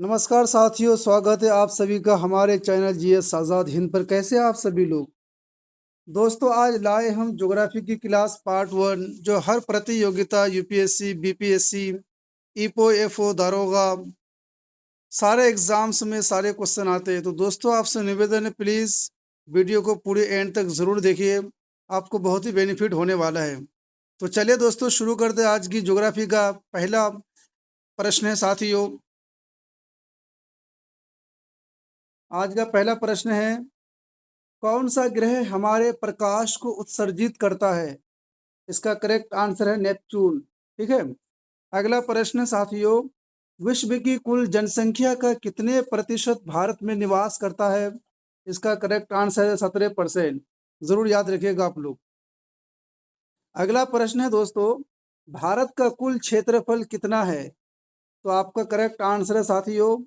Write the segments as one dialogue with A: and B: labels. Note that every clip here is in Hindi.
A: नमस्कार साथियों, स्वागत है आप सभी का हमारे चैनल जीएस आज़ाद हिंद पर। कैसे हैं आप सभी लोग? दोस्तों, आज लाए हम ज्योग्राफी की क्लास पार्ट 1, जो हर प्रतियोगिता यूपीएससी, बीपीएससी, ईपो, एफओ, दारोगा सारे एग्जाम्स में सारे क्वेश्चन आते हैं। तो दोस्तों, आपसे निवेदन है, प्लीज़ वीडियो को पूरे एंड तक ज़रूर देखिए, आपको बहुत ही बेनिफिट होने वाला है। तो चलिए दोस्तों, शुरू करते हैं। आज की ज्योग्राफी का पहला प्रश्न है साथियों। आज का पहला प्रश्न है, कौन सा ग्रह हमारे प्रकाश को उत्सर्जित करता है? इसका करेक्ट आंसर है नेपच्यून। ठीक है। अगला प्रश्न साथियों, विश्व की कुल जनसंख्या का कितने प्रतिशत भारत में निवास करता है? इसका करेक्ट आंसर है 17%। जरूर याद रखिएगा आप लोग। अगला प्रश्न है दोस्तों, भारत का कुल क्षेत्रफल कितना है? तो आपका करेक्ट आंसर है साथियों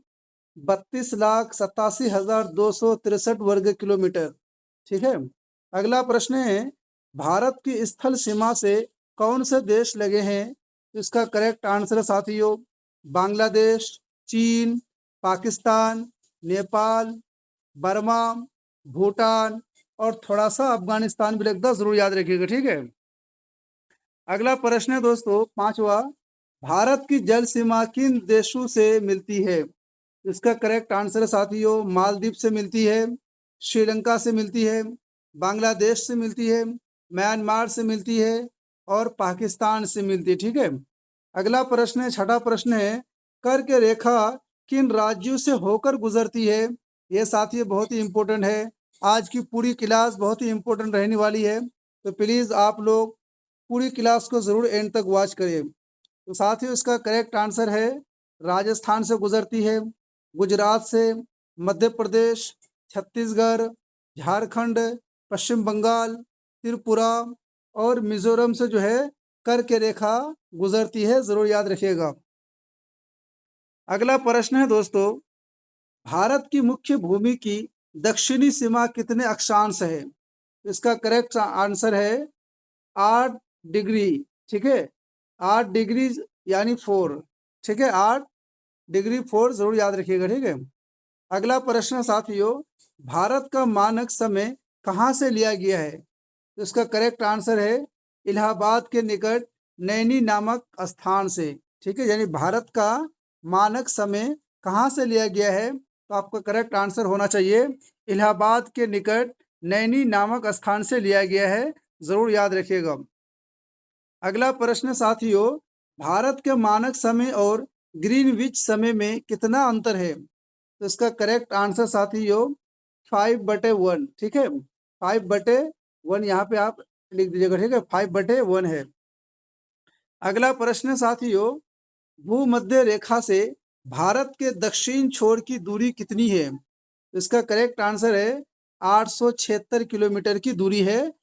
A: 32,87,263 वर्ग किलोमीटर। ठीक है। अगला प्रश्न है, भारत की स्थल सीमा से कौन से देश लगे हैं? इसका करेक्ट आंसर है साथियों बांग्लादेश, चीन, पाकिस्तान, नेपाल, बर्मा, भूटान और थोड़ा सा अफगानिस्तान भी लगता है। जरूर याद रखिएगा। ठीक है। अगला प्रश्न है दोस्तों, पांचवा, भारत की जल सीमा किन देशों से मिलती है? इसका करेक्ट आंसर है साथियों मालदीव से मिलती है, श्रीलंका से मिलती है, बांग्लादेश से मिलती है, म्यांमार से मिलती है और पाकिस्तान से मिलती है। ठीक है। अगला प्रश्न है, छठा प्रश्न है, कर्क रेखा किन राज्यों से होकर गुजरती है? ये साथियों बहुत ही इंपॉर्टेंट है। आज की पूरी क्लास बहुत ही इंपॉर्टेंट रहने वाली है, तो प्लीज़ आप लोग पूरी क्लास को ज़रूर एंड तक वॉच करिए। तो साथियों, इसका करेक्ट आंसर है राजस्थान से गुजरती है, गुजरात से, मध्य प्रदेश, छत्तीसगढ़, झारखंड, पश्चिम बंगाल, त्रिपुरा और मिजोरम से जो है कर्क रेखा गुजरती है। जरूर याद रखिएगा। अगला प्रश्न है दोस्तों, भारत की मुख्य भूमि की दक्षिणी सीमा कितने अक्षांश है? इसका करेक्ट आंसर है 8 डिग्री। ठीक है। 8 डिग्री यानी 4। ठीक है। 8 डिग्री 4 जरूर याद रखिएगा। ठीक है। अगला प्रश्न साथियों, भारत का मानक समय कहाँ से लिया गया है? तो इसका करेक्ट आंसर है इलाहाबाद के निकट नैनी नामक स्थान से। ठीक है। यानी भारत का मानक समय कहाँ से लिया गया है? तो आपका करेक्ट आंसर होना चाहिए इलाहाबाद के निकट नैनी नामक स्थान से लिया गया है। जरूर याद रखिएगा। अगला प्रश्न साथियों, भारत के मानक समय और ग्रीनविच समय में कितना अंतर है? तो इसका करेक्ट आंसर साथियों 5/1। ठीक है। 5/1 यहाँ पे आप लिख दीजिएगा। ठीक है। 5/1 है। अगला प्रश्न साथियों, भूमध्य रेखा से भारत के दक्षिण छोर की दूरी कितनी है? तो इसका करेक्ट आंसर है 876 किलोमीटर की दूरी है।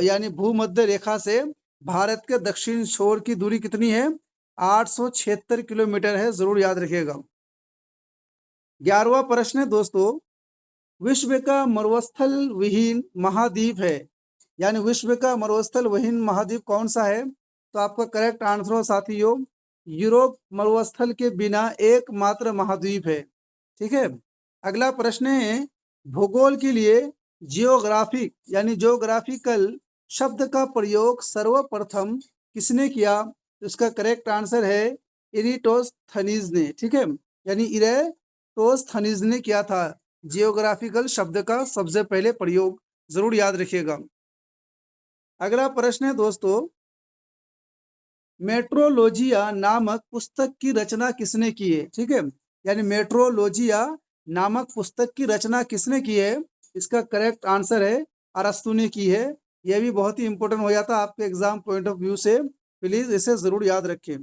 A: यानी भूमध्य रेखा से भारत के दक्षिण छोर की दूरी कितनी है? 876 किलोमीटर है। जरूर याद रखिएगा। 11वां प्रश्न है दोस्तों, विश्व का मरुस्थल विहीन महाद्वीप है, यानी विश्व का मरुस्थल विहीन महाद्वीप कौन सा है? तो आपका करेक्ट आंसर हो साथियों यूरोप मरुस्थल के बिना एकमात्र महाद्वीप है। ठीक है। अगला प्रश्न है, भूगोल के लिए जियोग्राफिक यानी जियोग्राफिकल शब्द का प्रयोग सर्वप्रथम किसने किया? तो इसका करेक्ट आंसर है इरिटोस्थनीज ने। ठीक है। यानी इरेटोस्थनीज ने किया था जियोग्राफिकल शब्द का सबसे पहले प्रयोग। जरूर याद रखिएगा। अगला प्रश्न है दोस्तों, मेट्रोलॉजिया नामक पुस्तक की रचना किसने की है? ठीक है। यानी मेट्रोलॉजिया नामक पुस्तक की रचना किसने की है? इसका करेक्ट आंसर है अरस्तु ने की है। यह भी बहुत ही इंपॉर्टेंट हो जाता है आपके एग्जाम पॉइंट ऑफ व्यू से। प्लीज इसे जरूर याद रखें।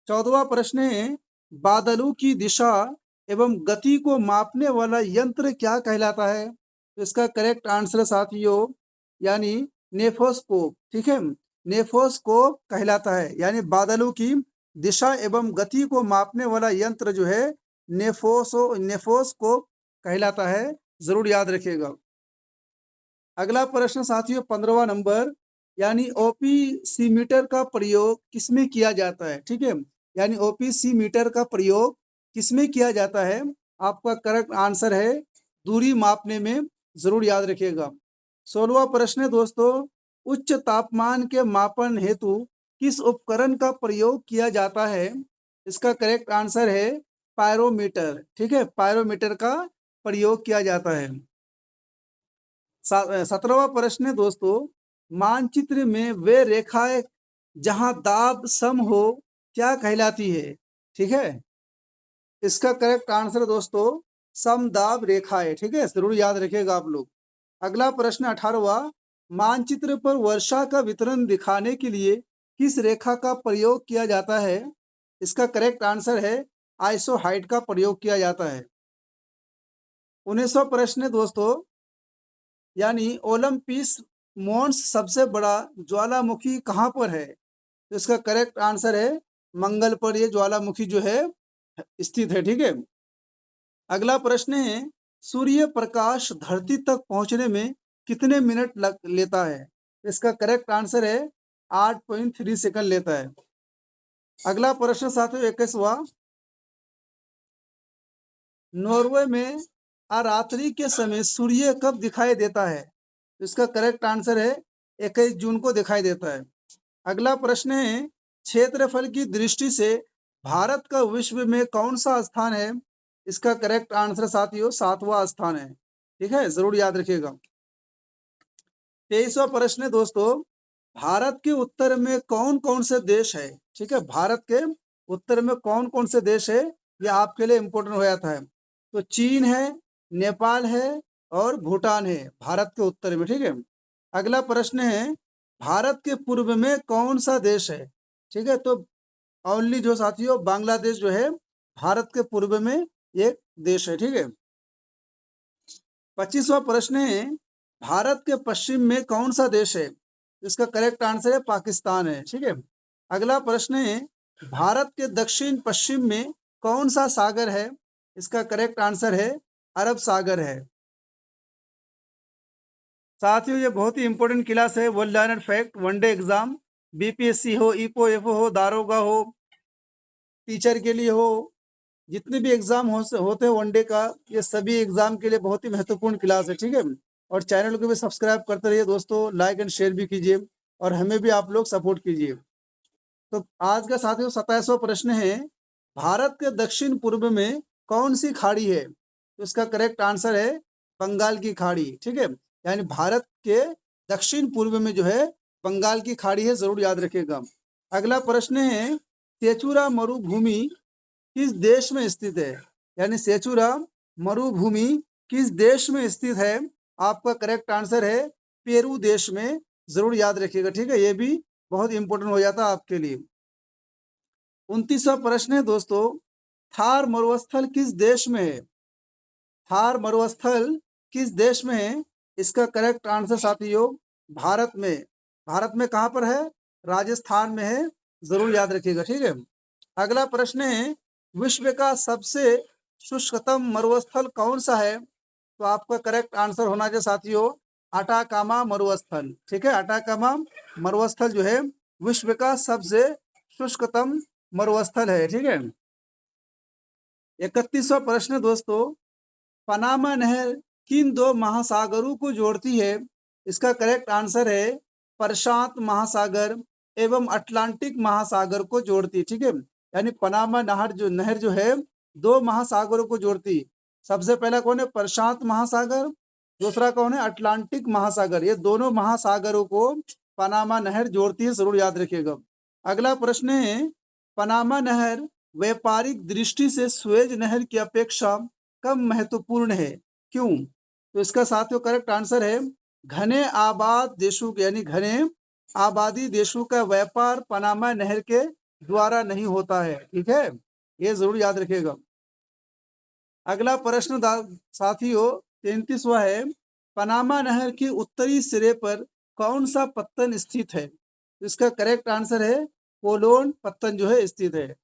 A: 14वां प्रश्न है, बादलों की दिशा एवं गति को मापने वाला यंत्र क्या कहलाता है? तो इसका करेक्ट आंसर साथियों यानी नेफोस्कोप। ठीक है। नेफोस्कोप कहलाता है। यानी बादलों की दिशा एवं गति को मापने वाला यंत्र जो है नेफोस्कोप कहलाता है। जरूर याद रखिएगा। अगला प्रश्न साथियों 15वां नंबर, यानी ओपीसी मीटर का प्रयोग किसमें किया जाता है? ठीक है। यानी ओपीसी मीटर का प्रयोग किसमें किया जाता है? आपका करेक्ट आंसर है दूरी मापने में, जरूर याद रखिएगा। 16वां प्रश्न है दोस्तों, उच्च तापमान के मापन हेतु किस उपकरण का प्रयोग किया जाता है? इसका करेक्ट आंसर है पायरोमीटर। ठीक है, पायरोमीटर का प्रयोग किया जाता है। 17वां प्रश्न है दोस्तों, मानचित्र में वे रेखाएं जहां दाब सम हो क्या कहलाती है? ठीक है, इसका करेक्ट आंसर दोस्तों समदाब रेखाएं। ठीक है, जरूर याद रखिएगा आप लोग। अगला प्रश्न 18वां, मानचित्र पर वर्षा का वितरण दिखाने के लिए किस रेखा का प्रयोग किया जाता है? इसका करेक्ट आंसर है आइसोहाइट का प्रयोग किया जाता है। 19वां प्रश्न है दोस्तों, यानी ओलंपिस मॉन्स सबसे बड़ा ज्वालामुखी कहाँ पर है? तो इसका करेक्ट आंसर है मंगल पर ये ज्वालामुखी जो है स्थित है। ठीक है, अगला प्रश्न है, सूर्य प्रकाश धरती तक पहुंचने में कितने मिनट लेता है? इसका करेक्ट आंसर है 8.3 सेकंड लेता है। अगला प्रश्न साथियों 21वां, नॉर्वे में अरात्रि के समय सूर्य कब दिखाई देता है? इसका करेक्ट आंसर है 21 जून को दिखाई देता है। अगला प्रश्न है, क्षेत्रफल की दृष्टि से भारत का विश्व में कौन सा स्थान है? इसका करेक्ट आंसर साथियों 7वां स्थान है। ठीक है, जरूर याद रखिएगा। 23वां प्रश्न है दोस्तों, भारत के उत्तर में कौन कौन से देश है? ठीक है, भारत के उत्तर में कौन कौन से देश है, यह आपके लिए इंपॉर्टेंट हो जाता है। तो चीन है, नेपाल है और भूटान है भारत के उत्तर में। ठीक है, अगला प्रश्न है, भारत के पूर्व में कौन सा देश है? ठीक है, तो ओनली जो साथियों बांग्लादेश जो है भारत के पूर्व में एक देश है। ठीक है, 25वां प्रश्न है, भारत के पश्चिम में कौन सा देश है? इसका करेक्ट आंसर है पाकिस्तान है। ठीक है, अगला प्रश्न है, भारत के दक्षिण पश्चिम में कौन सा सागर है? इसका करेक्ट आंसर है अरब सागर है। साथियों ये बहुत ही इंपॉर्टेंट क्लास है, world learner fact one day exam, BPSC हो, ईपो एफओ हो, दारोगा हो, टीचर के लिए हो, जितने भी एग्जाम होते हैं वनडे का, ये सभी एग्जाम के लिए बहुत ही महत्वपूर्ण क्लास है। ठीक है, और चैनल को भी सब्सक्राइब करते रहिए दोस्तों, लाइक एंड शेयर भी कीजिए और हमें भी आप लोग सपोर्ट कीजिए। तो आज का साथियों 27वां प्रश्न है, भारत के दक्षिण पूर्व में कौन सी खाड़ी है? तो इसका करेक्ट आंसर है बंगाल की खाड़ी। ठीक है, यानी भारत के दक्षिण पूर्व में जो है बंगाल की खाड़ी है, जरूर याद रखिएगा। अगला प्रश्न है, सेचुरा मरुभूमि किस देश में स्थित है? यानी सेचुरा मरुभूमि किस देश में स्थित है? आपका करेक्ट आंसर है पेरू देश में, जरूर याद रखिएगा। ठीक है, ये भी बहुत इंपॉर्टेंट हो जाता है आपके लिए। 29वां प्रश्न है दोस्तों, थार मरुस्थल किस देश में है? थार मरुस्थल किस देश में है? इसका करेक्ट आंसर साथियों भारत में। भारत में कहाँ पर है? राजस्थान में है, जरूर याद रखिएगा। ठीक है, अगला प्रश्न है, विश्व का सबसे शुष्कतम मरुस्थल कौन सा है? तो आपका करेक्ट आंसर होना चाहिए साथियों अटाकामा मरुस्थल। ठीक है, अटाकामा मरुस्थल जो है विश्व का सबसे शुष्कतम मरुस्थल है। ठीक है, 31वां प्रश्न दोस्तों, पनामा नहर किन दो महासागरों को जोड़ती है? इसका करेक्ट आंसर है प्रशांत महासागर एवं अटलांटिक महासागर को जोड़ती है। ठीक है, यानी पनामा नहर जो है दो महासागरों को जोड़ती। सबसे पहला कौन है? प्रशांत महासागर, दूसरा कौन है? अटलांटिक महासागर। ये दोनों महासागरों को पनामा नहर जोड़ती है, जरूर याद रखिएगा। अगला प्रश्न है, पनामा नहर व्यापारिक दृष्टि से स्वेज नहर की अपेक्षा कम महत्वपूर्ण है, क्यों? तो इसका साथियों करेक्ट आंसर है घने आबाद देशों के, यानी घने आबादी देशों का व्यापार पनामा नहर के द्वारा नहीं होता है। ठीक है, ये जरूर याद रखिएगा। अगला प्रश्न साथियों 33वां है, पनामा नहर के उत्तरी सिरे पर कौन सा पत्तन स्थित है? इसका करेक्ट आंसर है कोलोन पत्तन जो है स्थित है।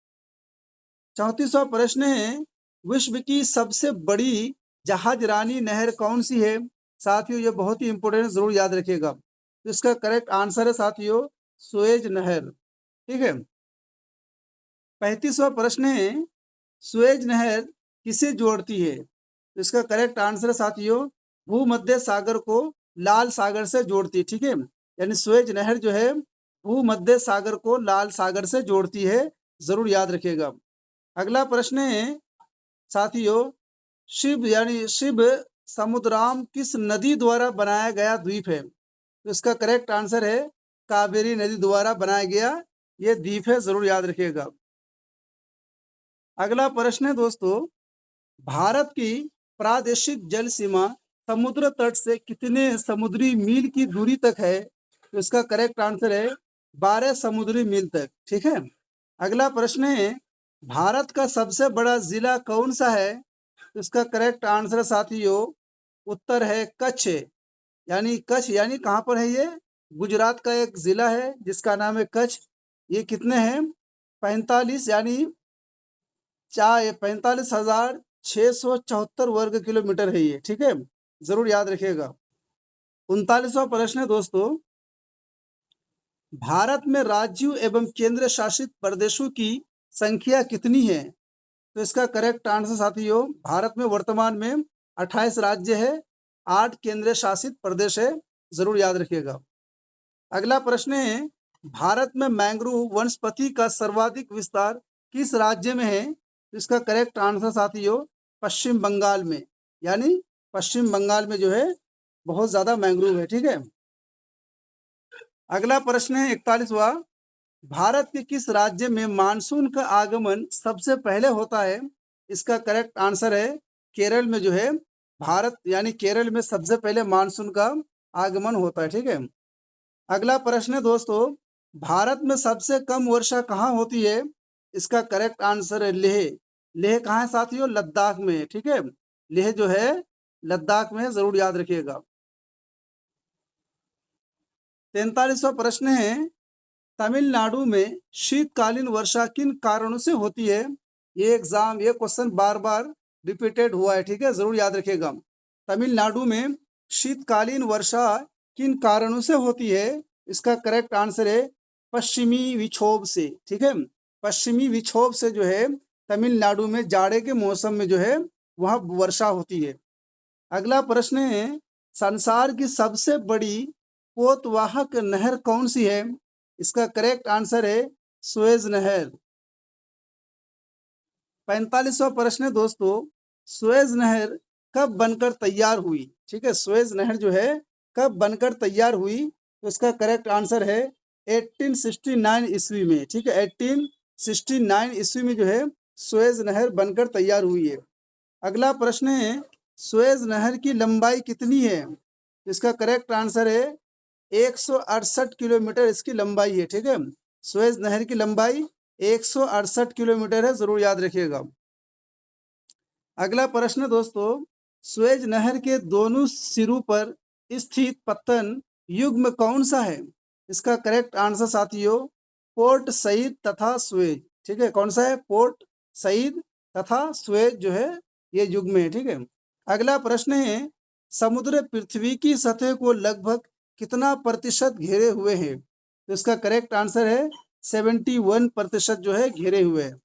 A: 34वां प्रश्न है, विश्व की सबसे बड़ी जहाज रानी नहर कौन सी है? साथियों ये बहुत ही इंपॉर्टेंट, जरूर याद रखिएगा। तो इसका करेक्ट आंसर है साथियों सुएज नहर। ठीक है, 35वां प्रश्न है, सुएज नहर किसे जोड़ती है? तो इसका करेक्ट आंसर है साथियों, भूमध्य सागर को लाल सागर से जोड़ती है। ठीक है, यानी सुएज नहर जो है भूमध्य सागर को लाल सागर से जोड़ती है, जरूर याद रखिएगा। अगला प्रश्न है साथियों, शिव समुद्राम किस नदी द्वारा बनाया गया द्वीप है? तो इसका करेक्ट आंसर है कावेरी नदी द्वारा बनाया गया ये द्वीप है, जरूर याद रखिएगा। अगला प्रश्न है दोस्तों, भारत की प्रादेशिक जल सीमा समुद्र तट से कितने समुद्री मील की दूरी तक है? तो इसका करेक्ट आंसर है 12 समुद्री मील तक। ठीक है, अगला प्रश्न है, भारत का सबसे बड़ा जिला कौन सा है? तो इसका करेक्ट आंसर साथियों, उत्तर है कच्छ। यानी कच्छ यानी कहाँ पर है ये? गुजरात का एक जिला है जिसका नाम है कच्छ। ये कितने हैं? 45 यानी 45,674 वर्ग किलोमीटर है ये। ठीक है, जरूर याद रखिएगा। 39वां प्रश्न है दोस्तों, भारत में राज्यों एवं केंद्र शासित प्रदेशों की संख्या कितनी है? तो इसका करेक्ट आंसर साथियों, भारत में वर्तमान में 28 राज्य है, 8 केंद्र शासित प्रदेश है, जरूर याद रखिएगा। अगला प्रश्न है, भारत में मैंग्रोव वनस्पति का सर्वाधिक विस्तार किस राज्य में है? इसका करेक्ट आंसर साथियों, पश्चिम बंगाल में। यानी पश्चिम बंगाल में जो है बहुत ज्यादा मैंग्रोव है। ठीक है, अगला प्रश्न है 41वां, भारत के किस राज्य में मानसून का आगमन सबसे पहले होता है? इसका करेक्ट आंसर है केरल में जो है भारत यानी केरल में सबसे पहले मानसून का आगमन होता है। ठीक है, अगला प्रश्न है दोस्तों, भारत में सबसे कम वर्षा कहाँ होती है? इसका करेक्ट आंसर है लेह। लेह कहाँ है साथियों? लद्दाख में। ठीक है, लेह जो है लद्दाख में है, जरूर याद रखिएगा। 43वां प्रश्न है, तमिलनाडु में शीतकालीन वर्षा किन कारणों से होती है? ये क्वेश्चन बार बार रिपीटेड हुआ है। ठीक है, जरूर याद रखिएगा। तमिलनाडु में शीतकालीन वर्षा किन कारणों से होती है? इसका करेक्ट आंसर है पश्चिमी विक्षोभ से। ठीक है, पश्चिमी विक्षोभ से जो है तमिलनाडु में जाड़े के मौसम में जो है वहाँ वर्षा होती है। अगला प्रश्न है, संसार की सबसे बड़ी पोतवाहक नहर कौन सी है? इसका करेक्ट आंसर है सुएज नहर। 45वां प्रश्न है दोस्तों, सुएज नहर कब बनकर तैयार हुई? ठीक है, सुएज नहर जो है कब बनकर तैयार हुई? तो इसका करेक्ट आंसर है 1869 ईस्वी में। ठीक है, 1869 ईस्वी में जो है सुएज नहर बनकर तैयार हुई है। अगला प्रश्न है, सुएज नहर की लंबाई कितनी है? इसका करेक्ट आंसर है 168 किलोमीटर इसकी लंबाई है। ठीक है, सुएज नहर की लंबाई 168 किलोमीटर है, जरूर याद रखिएगा। अगला प्रश्न दोस्तों, सुएज नहर के दोनों सिरों पर स्थित पत्तन युग्म कौन सा है? इसका करेक्ट आंसर साथियों, पोर्ट सईद तथा सुएज। ठीक है, कौन सा है? पोर्ट सईद तथा सुएज जो है ये युग्म है। ठीक है, अगला प्रश्न है, समुद्र पृथ्वी की सतह को लगभग कितना प्रतिशत घेरे हुए हैं? तो इसका करेक्ट आंसर है 71% जो है घेरे हुए हैं।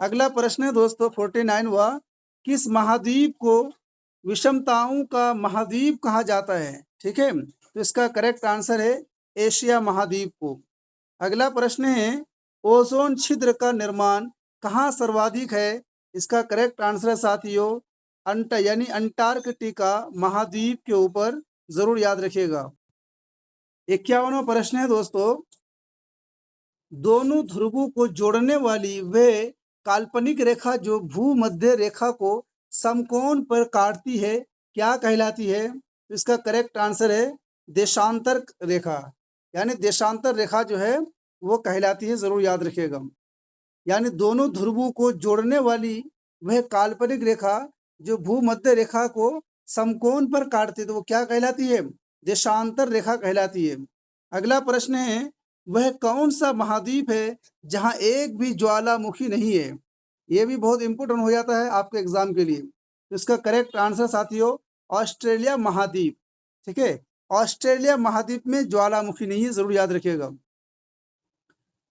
A: अगला प्रश्न है दोस्तों 49वां, किस महाद्वीप को विषमताओं का महाद्वीप कहा जाता है? ठीक है, तो इसका करेक्ट आंसर है एशिया महाद्वीप को। अगला प्रश्न है, ओजोन छिद्र का निर्माण कहाँ सर्वाधिक है? इसका करेक्ट आंसर है साथियों यानी अंटार्कटिका महाद्वीप के ऊपर, जरूर याद रखिएगा। 51वां प्रश्न है दोस्तों, दोनों ध्रुवों को जोड़ने वाली वह काल्पनिक रेखा जो भूमध्य रेखा को समकोण पर काटती है क्या कहलाती है? इसका करेक्ट आंसर है देशांतर रेखा। यानी देशांतर रेखा जो है वो कहलाती है, जरूर याद रखिएगा। यानी दोनों ध्रुवों को जोड़ने वाली वह काल्पनिक रेखा जो भूमध्य रेखा को समकोण पर काटती है तो वो क्या कहलाती है? देशांतर रेखा कहलाती है। अगला प्रश्न है, वह कौन सा महाद्वीप है जहां एक भी ज्वालामुखी नहीं है? ये भी बहुत इंपॉर्टेंट हो जाता है आपके एग्जाम के लिए। तो इसका करेक्ट आंसर साथियों ऑस्ट्रेलिया महाद्वीप। ठीक है, ऑस्ट्रेलिया महाद्वीप में ज्वालामुखी नहीं है, जरूर याद रखिएगा।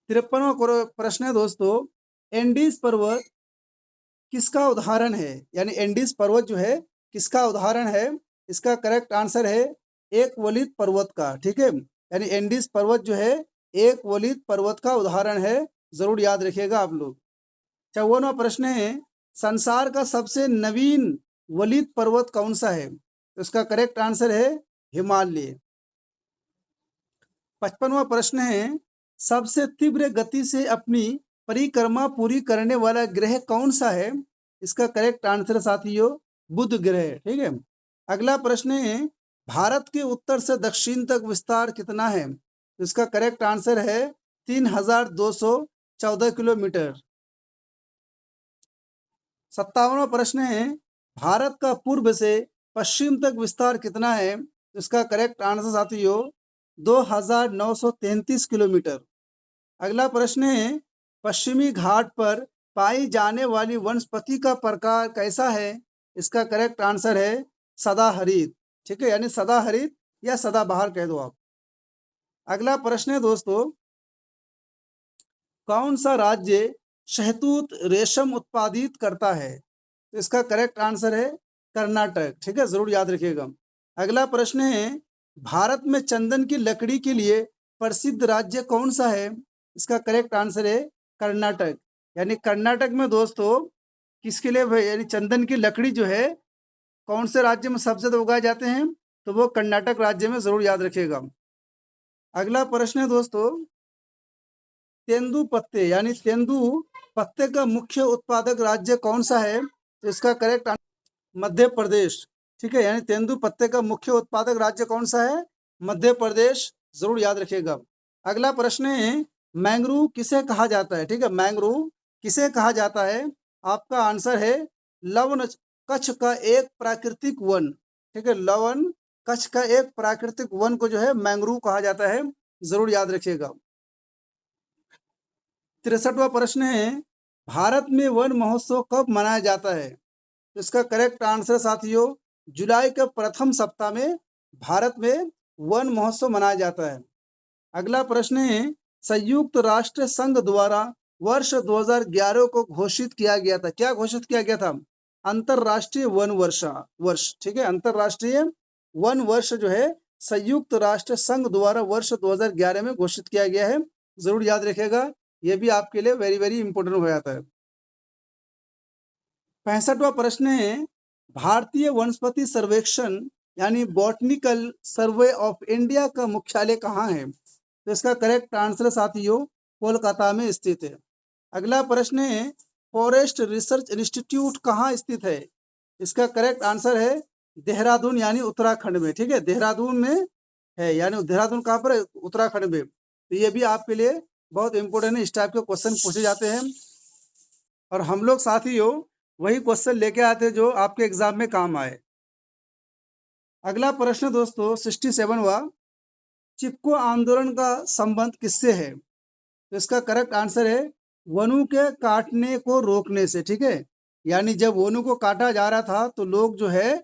A: 53वां प्रश्न है दोस्तों, एंडीज पर्वत किसका उदाहरण है? यानी एंडीज पर्वत जो है किसका उदाहरण है? इसका करेक्ट आंसर है एक वलित पर्वत का। ठीक है, यानी एंडीज पर्वत जो है एक वलित पर्वत का उदाहरण है, जरूर याद रखिएगा आप लोग। 54वां प्रश्न है, संसार का सबसे नवीन वलित पर्वत कौन सा है? तो इसका करेक्ट आंसर है हिमालय। 55वां प्रश्न है, सबसे तीव्र गति से अपनी परिक्रमा पूरी करने वाला ग्रह कौन सा है? इसका करेक्ट आंसर साथियों बुध ग्रह। ठीक है, अगला प्रश्न है, भारत के उत्तर से दक्षिण तक विस्तार कितना है? तो इसका करेक्ट आंसर है 3214 किलोमीटर। 57वां प्रश्न है, भारत का पूर्व से पश्चिम तक विस्तार कितना है? इसका करेक्ट आंसर साथियों 2933 किलोमीटर। अगला प्रश्न है, पश्चिमी घाट पर पाई जाने वाली वनस्पति का प्रकार कैसा है? इसका करेक्ट आंसर है सदाहरित। ठीक है, यानी सदाहरित या सदाबहार कह दो आप। अगला प्रश्न है दोस्तों, कौन सा राज्य शहतूत रेशम उत्पादित करता है? तो इसका करेक्ट आंसर है कर्नाटक। ठीक है, जरूर याद रखिएगा। अगला प्रश्न है, भारत में चंदन की लकड़ी के लिए प्रसिद्ध राज्य कौन सा है? इसका करेक्ट आंसर है कर्नाटक। यानी कर्नाटक में दोस्तों किसके लिए, यानी चंदन की लकड़ी जो है कौन से राज्य में सबसे ज्यादा उगाए जाते हैं? तो वो कर्नाटक राज्य में, जरूर याद रखिएगा। अगला प्रश्न है दोस्तों, तेंदू पत्ते यानी तेंदू पत्ते का मुख्य उत्पादक राज्य कौन सा है? तो इसका करेक्ट मध्य प्रदेश। ठीक है, यानी तेंदू पत्ते का मुख्य उत्पादक राज्य कौन सा है? मध्य प्रदेश, जरूर याद रखिएगा। अगला प्रश्न है, मैंग्रोव किसे कहा जाता है? ठीक है, मैंग्रोव किसे कहा जाता है? आपका आंसर है लवण कच्छ का एक प्राकृतिक वन। ठीक है, लवण कच्छ का एक प्राकृतिक वन को जो है मैंग्रोव कहा जाता है, जरूर याद रखिएगा। 63वां प्रश्न है, भारत में वन महोत्सव कब मनाया जाता है? इसका करेक्ट आंसर साथियों जुलाई के प्रथम सप्ताह में भारत में वन महोत्सव मनाया जाता है। अगला प्रश्न है, संयुक्त राष्ट्र संघ द्वारा वर्ष 2011 को घोषित किया गया था। क्या घोषित किया गया था? अंतरराष्ट्रीय वन वर्ष। ठीक है, अंतरराष्ट्रीय वन वर्ष जो है संयुक्त राष्ट्र संघ द्वारा वर्ष 2011 में घोषित किया गया है, जरूर याद रखिएगा। यह भी आपके लिए वेरी वेरी इंपोर्टेंट हो जाता है। 65वां प्रश्न है, भारतीय वनस्पति सर्वेक्षण यानी बॉटनिकल सर्वे ऑफ इंडिया का मुख्यालय कहाँ है? तो इसका करेक्ट आंसर साथियों कोलकाता में स्थित है। अगला प्रश्न है, फॉरेस्ट रिसर्च इंस्टीट्यूट कहाँ स्थित है? इसका करेक्ट आंसर है देहरादून यानी उत्तराखंड में। ठीक है, देहरादून में है, यानी देहरादून कहाँ पर है? उत्तराखंड में। तो ये भी आपके लिए बहुत इंपोर्टेंट है, इस टाइप के क्वेश्चन पूछे जाते हैं और हम लोग साथियों वही क्वेश्चन लेके आते हैं जो आपके एग्जाम में काम आए। अगला प्रश्न दोस्तों 67वां, चिपको आंदोलन का संबंध किससे है? तो इसका करेक्ट आंसर है वनों के काटने को रोकने से। ठीक है, यानी जब वनों को काटा जा रहा था तो लोग जो है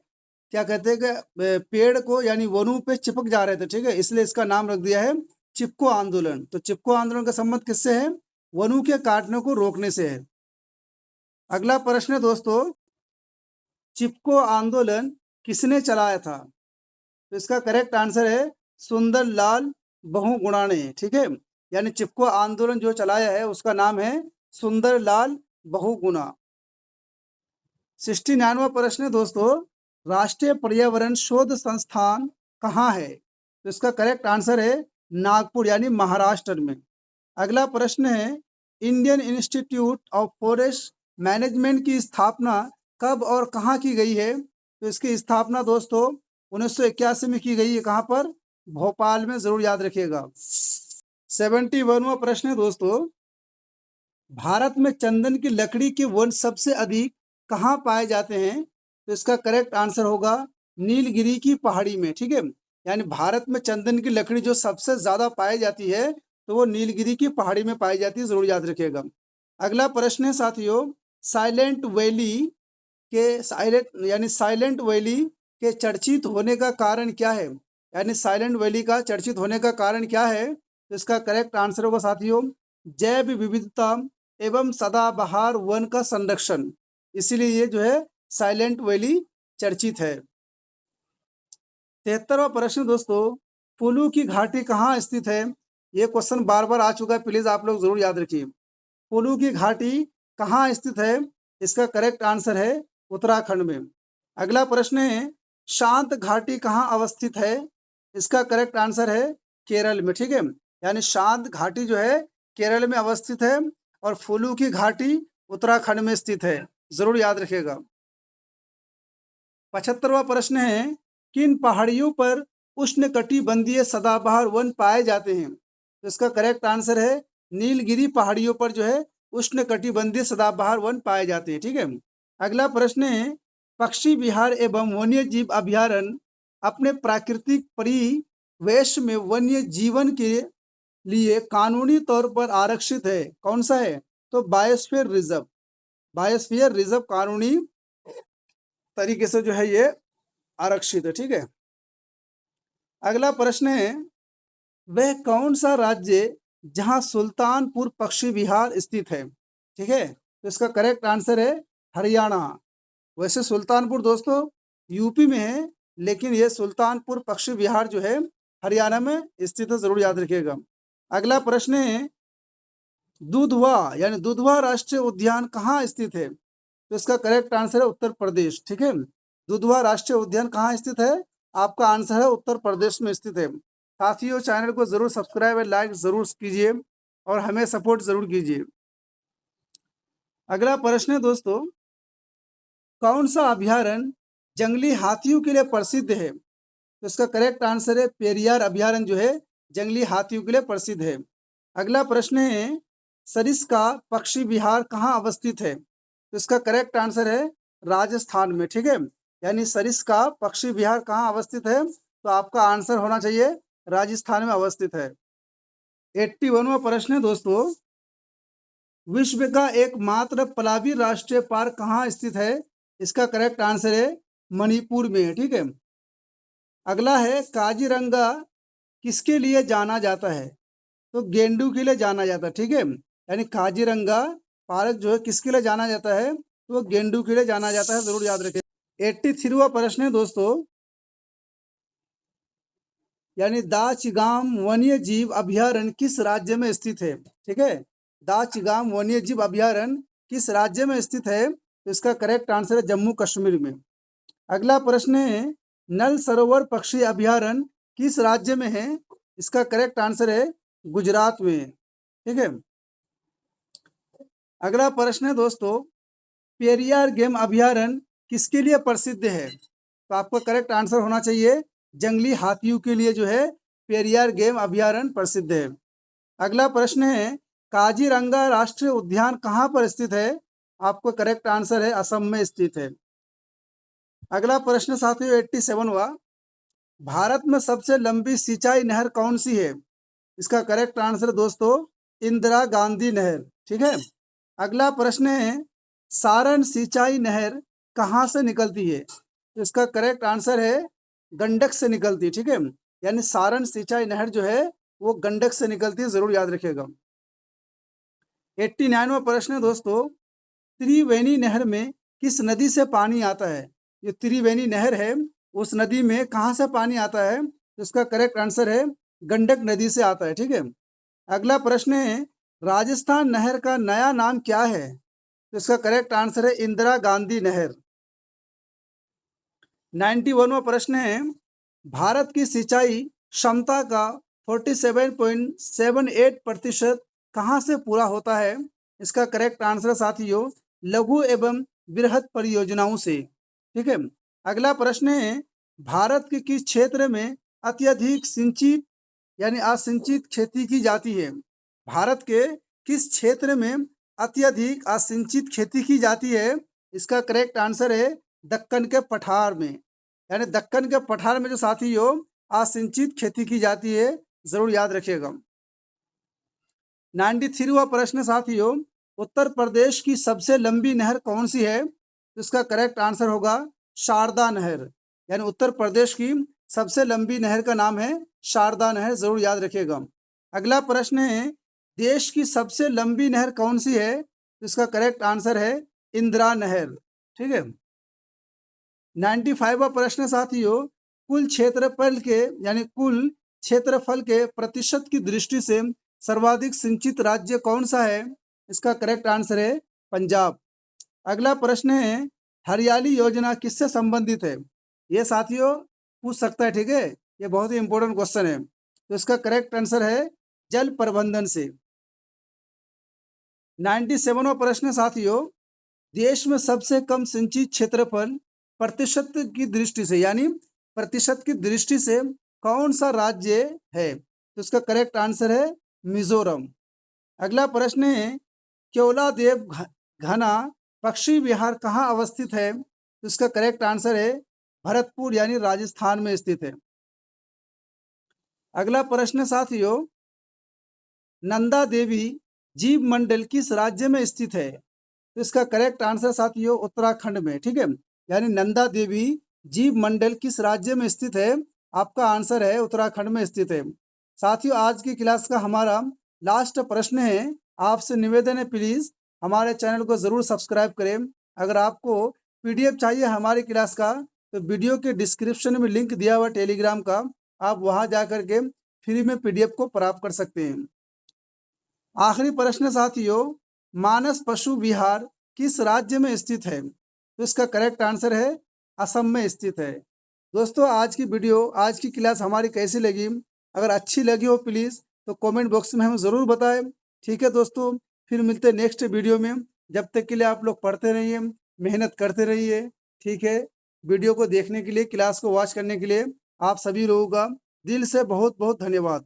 A: क्या कहते हैं कि पेड़ को यानी वनों पे चिपक जा रहे थे। ठीक है, इसलिए इसका नाम रख दिया है चिपको आंदोलन। तो चिपको आंदोलन का संबंध किससे है? वनों के काटने को रोकने से है। अगला प्रश्न है दोस्तों, चिपको आंदोलन किसने चलाया था? तो इसका करेक्ट आंसर है सुंदरलाल बहुगुणा ने। ठीक है, यानी चिपको आंदोलन जो चलाया है उसका नाम है सुंदरलाल बहुगुणा। 69वां प्रश्न है दोस्तों, राष्ट्रीय पर्यावरण शोध संस्थान कहाँ है? तो इसका करेक्ट आंसर है नागपुर यानी महाराष्ट्र में। अगला प्रश्न है, Indian institute of forest management की स्थापना कब और कहाँ की गई है? तो इसकी स्थापना दोस्तों 1981 में की गई है। कहाँ पर? भोपाल में, जरूर याद रखिएगा। 71वां प्रश्न है दोस्तों, भारत में चंदन की लकड़ी के वन सबसे अधिक कहाँ पाए जाते हैं? तो इसका करेक्ट आंसर होगा नीलगिरी की पहाड़ी में। ठीक है, यानी भारत में चंदन की लकड़ी जो सबसे ज्यादा पाई जाती है तो वो नीलगिरी की पहाड़ी में पाई जाती है, जरूर याद रखिएगा। अगला प्रश्न है साथियों, साइलेंट वैली साइलेंट वैली के चर्चित होने का कारण क्या है? यानी साइलेंट वैली का चर्चित होने का कारण क्या है? तो इसका करेक्ट आंसर होगा साथियों जैव विविधता एवं सदाबहार वन का संरक्षण, इसीलिए ये जो है साइलेंट वैली चर्चित है। 73वां प्रश्न दोस्तों, फुलू की घाटी कहाँ स्थित है? ये क्वेश्चन बार बार आ चुका है, प्लीज आप लोग जरूर याद रखिए। फुलू की घाटी कहाँ स्थित है? इसका करेक्ट आंसर है उत्तराखंड में। अगला प्रश्न है, शांत घाटी कहाँ अवस्थित है? इसका करेक्ट आंसर है केरल में। ठीक है, यानी शांत घाटी जो है केरल में अवस्थित है और फुलू की घाटी उत्तराखंड में स्थित है, जरूर याद रखिएगा। 75वां प्रश्न है, किन पहाड़ियों पर उष्णकटिबंधीय सदाबहार वन पाए जाते हैं? तो इसका करेक्ट आंसर है नीलगिरी पहाड़ियों पर जो है उष्णकटिबंधीय सदाबहार वन पाए जाते हैं। ठीक है, अगला प्रश्न है, पक्षी विहार एवं वन्य जीव अभ्यारण्य अपने प्राकृतिक परिवेश में वन्य जीवन के लिए कानूनी तौर पर आरक्षित है, कौन सा है? तो बायोस्फीयर रिजर्व। बायोस्फीयर रिजर्व कानूनी तरीके से जो है ये आरक्षित है। ठीक है, अगला प्रश्न है, वह कौन सा राज्य जहां सुल्तानपुर पक्षी विहार स्थित है? ठीक है, तो इसका करेक्ट आंसर है हरियाणा। वैसे सुल्तानपुर दोस्तों यूपी में है, लेकिन ये सुल्तानपुर पक्षी विहार जो है हरियाणा में स्थित है, जरूर याद रखिएगा। अगला प्रश्न है, दुधवा यानी दुधवा राष्ट्रीय उद्यान कहाँ स्थित है? तो इसका करेक्ट आंसर है उत्तर प्रदेश। ठीक है, दुधवा राष्ट्रीय उद्यान कहाँ स्थित है? आपका आंसर है उत्तर प्रदेश में स्थित है। साथियों, चैनल को जरूर सब्सक्राइब और लाइक जरूर कीजिए और हमें सपोर्ट जरूर कीजिए। अगला प्रश्न है दोस्तों, कौन सा अभ्यारण्य जंगली हाथियों के लिए प्रसिद्ध है? तो इसका करेक्ट आंसर है पेरियार अभ्यारण्य जो है जंगली हाथियों के लिए प्रसिद्ध है। अगला प्रश्न है, सरिस्का पक्षी विहार कहाँ अवस्थित है? तो इसका करेक्ट आंसर है राजस्थान में। ठीक है, यानी सरिस्का पक्षी विहार कहाँ अवस्थित है? तो आपका आंसर होना चाहिए राजस्थान में अवस्थित है। 81वां प्रश्न है दोस्तों, विश्व का एकमात्र पलावी राष्ट्रीय पार्क कहाँ स्थित है? इसका करेक्ट आंसर है मणिपुर में। ठीक है, अगला है, काजीरंगा किसके लिए जाना जाता है? तो गेंडू के लिए जाना जाता है। ठीक है, यानी काजीरंगा पार्क जो है किसके लिए जाना जाता है? तो गेंडू के लिए जाना जाता है, जरूर याद रखें। 83वां प्रश्न है दोस्तों, यानी दाचिगाम वन्य जीव अभ्यारण्य किस राज्य में स्थित है? ठीक है, दाचिगाम वन्य जीव अभ्यारण्य किस राज्य में स्थित है? तो इसका करेक्ट आंसर है जम्मू कश्मीर में। अगला प्रश्न है, नल सरोवर पक्षी अभ्यारण्य किस राज्य में है? इसका करेक्ट आंसर है गुजरात में। ठीक है, अगला प्रश्न है दोस्तों, पेरियार गेम अभ्यारण्य किसके लिए प्रसिद्ध है? तो आपका करेक्ट आंसर होना चाहिए जंगली हाथियों के लिए जो है पेरियार गेम अभ्यारण्य प्रसिद्ध है। अगला प्रश्न है, काजीरंगा राष्ट्रीय उद्यान कहाँ पर स्थित है? आपका करेक्ट आंसर है असम में स्थित है। अगला प्रश्न साथियों 87वां, भारत में सबसे लंबी सिंचाई नहर कौन सी है? इसका करेक्ट आंसर दोस्तों इंदिरा गांधी नहर। ठीक है, अगला प्रश्न है, सारण सिंचाई नहर कहाँ से निकलती है? इसका करेक्ट आंसर है गंडक से निकलती है। ठीक है, यानी सारण सिंचाई नहर जो है वो गंडक से निकलती है, जरूर याद रखिएगा। 89वां प्रश्न है दोस्तों, त्रिवेणी नहर में किस नदी से पानी आता है? ये त्रिवेणी नहर है, उस नदी में कहाँ से पानी आता है? इसका करेक्ट आंसर है गंडक नदी से आता है। ठीक है, अगला प्रश्न है, राजस्थान नहर का नया नाम क्या है? तो इसका करेक्ट आंसर है इंदिरा गांधी नहर। 91वां प्रश्न है, भारत की सिंचाई क्षमता का 47.78% कहाँ से पूरा होता है? इसका करेक्ट आंसर साथियों लघु एवं बृहद परियोजनाओं से। ठीक है, अगला प्रश्न है, भारत के किस क्षेत्र में अत्यधिक सिंचित यानी असिंचित खेती की जाती है? भारत के किस क्षेत्र में अत्यधिक असिंचित खेती की जाती है? इसका करेक्ट आंसर है दक्कन के पठार में। यानी दक्कन के पठार में जो साथियों असिंचित खेती की जाती है, जरूर याद रखिएगा। 93वां प्रश्न साथियों, उत्तर प्रदेश की सबसे लंबी नहर कौन सी है? इसका करेक्ट आंसर होगा शारदा नहर। यानी उत्तर प्रदेश की सबसे लंबी नहर का नाम है शारदा नहर, जरूर याद रखिएगा। अगला प्रश्न है, देश की सबसे लंबी नहर कौन सी है? तो इसका करेक्ट आंसर है इंदिरा नहर। ठीक है। 95वां प्रश्न साथियों, कुल क्षेत्रफल के यानी कुल क्षेत्रफल के प्रतिशत की दृष्टि से सर्वाधिक सिंचित राज्य कौन सा है? इसका करेक्ट आंसर है पंजाब। अगला प्रश्न है, हरियाली योजना किससे संबंधित है? ये साथियों पूछ सकता है। ठीक है, ये बहुत ही इंपॉर्टेंट क्वेश्चन है। तो इसका करेक्ट आंसर है जल प्रबंधन से। 97वां प्रश्न साथियों, देश में सबसे कम सिंचित क्षेत्रफल प्रतिशत की दृष्टि से यानी प्रतिशत की दृष्टि से कौन सा राज्य है? तो इसका करेक्ट आंसर है मिजोरम। अगला प्रश्न है, केवलादेव घना पक्षी विहार कहाँ अवस्थित है? तो इसका करेक्ट आंसर है भरतपुर यानी राजस्थान में स्थित है। अगला प्रश्न साथियों, नंदा देवी जीव मंडल किस राज्य में स्थित है? तो इसका करेक्ट आंसर साथियों उत्तराखंड में। ठीक है, यानी नंदा देवी जीव मंडल किस राज्य में स्थित है? आपका आंसर है उत्तराखंड में स्थित है। साथियों, आज की क्लास का हमारा लास्ट प्रश्न है। आपसे निवेदन है, प्लीज हमारे चैनल को जरूर सब्सक्राइब करें। अगर आपको पीडीएफ चाहिए हमारी क्लास का, तो वीडियो के डिस्क्रिप्शन में लिंक दिया हुआ टेलीग्राम का, आप वहां जाकर के फ्री में पीडीएफ को प्राप्त कर सकते हैं। आखिरी प्रश्न साथियों, मानस पशु विहार किस राज्य में स्थित है? तो इसका करेक्ट आंसर है असम में स्थित है। दोस्तों, आज की वीडियो, आज की क्लास हमारी कैसी लगी? अगर अच्छी लगी हो प्लीज़ तो कमेंट बॉक्स में हमें ज़रूर बताएं। ठीक है दोस्तों, फिर मिलते हैं नेक्स्ट वीडियो में। जब तक के लिए आप लोग पढ़ते रहिए, मेहनत करते रहिए। ठीक है, वीडियो को देखने के लिए, क्लास को वॉच करने के लिए आप सभी लोगों का दिल से बहुत बहुत धन्यवाद।